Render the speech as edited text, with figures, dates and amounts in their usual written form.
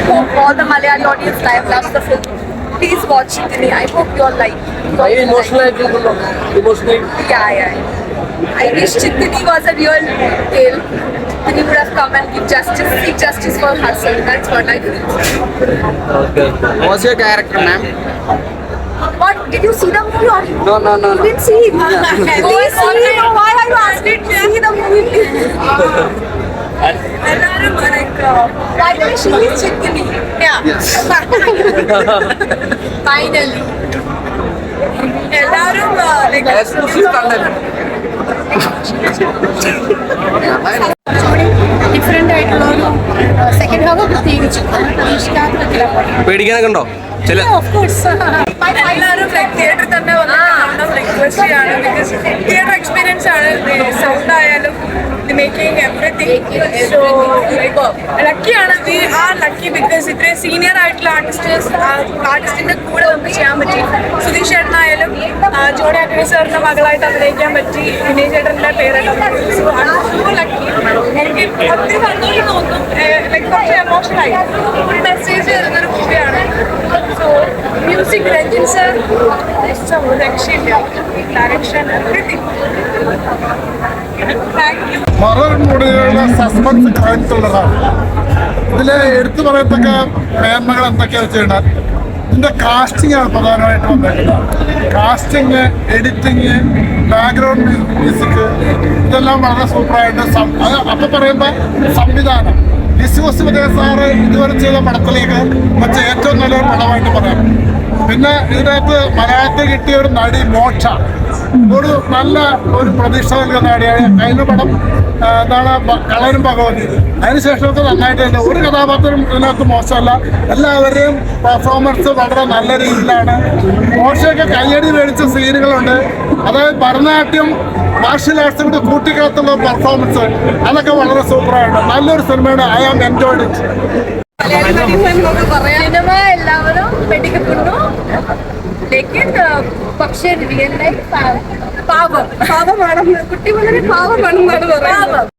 hope all the Malayali audience loves the film. Please watch Chittini. I hope you all like. Emotionally. Yeah. I wish Chittini was a real tale. Chittini would have come and seek justice for herself. That's what I feel. Okay. What's your character, ma'am? What? Did you see the movie or? No. You didn't see it? Please see it. Why are you asking? See the movie, please. By the way, she is Chittini. Yeah. Yes. Finally. Exclusive content. Different ആയിട്ടുള്ള ഒരു second half പ്രത്യേകിച്ച് പ്രതീക്ഷിക്കാത്ത പേടിക്കാനൊക്കെ ഉണ്ടോ ചില of course എല്ലാവരും തിയേറ്ററിൽ തന്നെ വന്ന് കാണണം റിക്വസ്റ്റ് ചെയ്യാണ് ബിക്കോസ് തിയേറ്റർ എക്സ്പീരിയൻസ് ആണ് സൗണ്ട് ആയാലും മേക്കിംഗ് എവറിത്തിങ് സോ ലക്കിയാണ് വി ആർ ലക്കി ബിക്കോസ് ഇത്രയും സീനിയർ ആയിട്ടുള്ള ആർട്ടിസ്റ്റിന്റെ കൂടെ നമുക്ക് ചെയ്യാൻ പറ്റി സുധീഷ് ചേട്ടനായാലും ജോണി ആന്റണി സാറിന്റെ മകളായിട്ട് അഭിനയിക്കാൻ പറ്റി വിനയ് ചേട്ടന്റെ പേരായിട്ട് സോ ലക്കി എനിക്ക് ഒത്തിരി സന്തോഷം തോന്നും ലൈക്ക് കുറച്ച് എമോഷണലായി ഒരു മെസ്സേജ് തരുന്നൊരു മൂവിയാണ് സോ മ്യൂസിക് രഞ്ജിൻ സർ രക്ഷയില്ല direction everything thank you horror മൂഡിലുള്ള സസ്പെൻസ് ക്രൈം ത്രില്ലറാണ്. ഇതിൽ എടുത്തു പറയത്തക്ക മേന്മകൾ എന്തൊക്കെയാ വെച്ച് കഴിഞ്ഞാൽ ഇതിൻ്റെ കാസ്റ്റിംഗാണ് പ്രധാനമായിട്ട് വന്നേക്കുന്നത്. കാസ്റ്റിങ്, എഡിറ്റിങ്, ബാക്ക്ഗ്രൗണ്ട് മ്യൂസിക് ഇതെല്ലാം വളരെ സൂപ്പറായിട്ട് അപ്പം പറയുമ്പോൾ സംവിധാനം ലിസോസ് സാറ് ഇതുവരെ ചെയ്ത പടത്തിലേക്ക് വെച്ച ഏറ്റവും നല്ലൊരു പടമായിട്ട് പറയാം. പിന്നെ ഇതിനകത്ത് മലയാളത്തിൽ കിട്ടിയ ഒരു നടി മോക്ഷ ഒരു നല്ല ഒരു പ്രതീക്ഷ നൽകുന്ന നടിയാണ്. കഴിഞ്ഞ പടം എന്താണ് കളരും ഭഗവതി. അതിനുശേഷമൊക്കെ നന്നായിട്ട് തന്നെ ഒരു കഥാപാത്രം ഇതിനകത്ത് മോശമല്ല. എല്ലാവരുടെയും പെർഫോമൻസ് വളരെ നല്ല രീതിയിലാണ്. മോശമൊക്കെ കയ്യടി മേടിച്ച സീനുകളുണ്ട്. അതായത് ഭരതനാട്യം മാർഷ്യൽ ആർട്സും കൂടി കൂട്ടിക്കകത്തുള്ള പെർഫോമൻസ് അതൊക്കെ വളരെ സൂപ്പറായിട്ട് നല്ലൊരു സിനിമയാണ്. I am enjoyed it. സിനിമ എല്ലാവരും വെടിക്കപ്പെട്ടു പക്ഷേ റിയൽ ലൈഫ് പാവമാണെന്ന് കുട്ടി വളരെ പാവമാണെന്നാണ് പറയുന്നത്.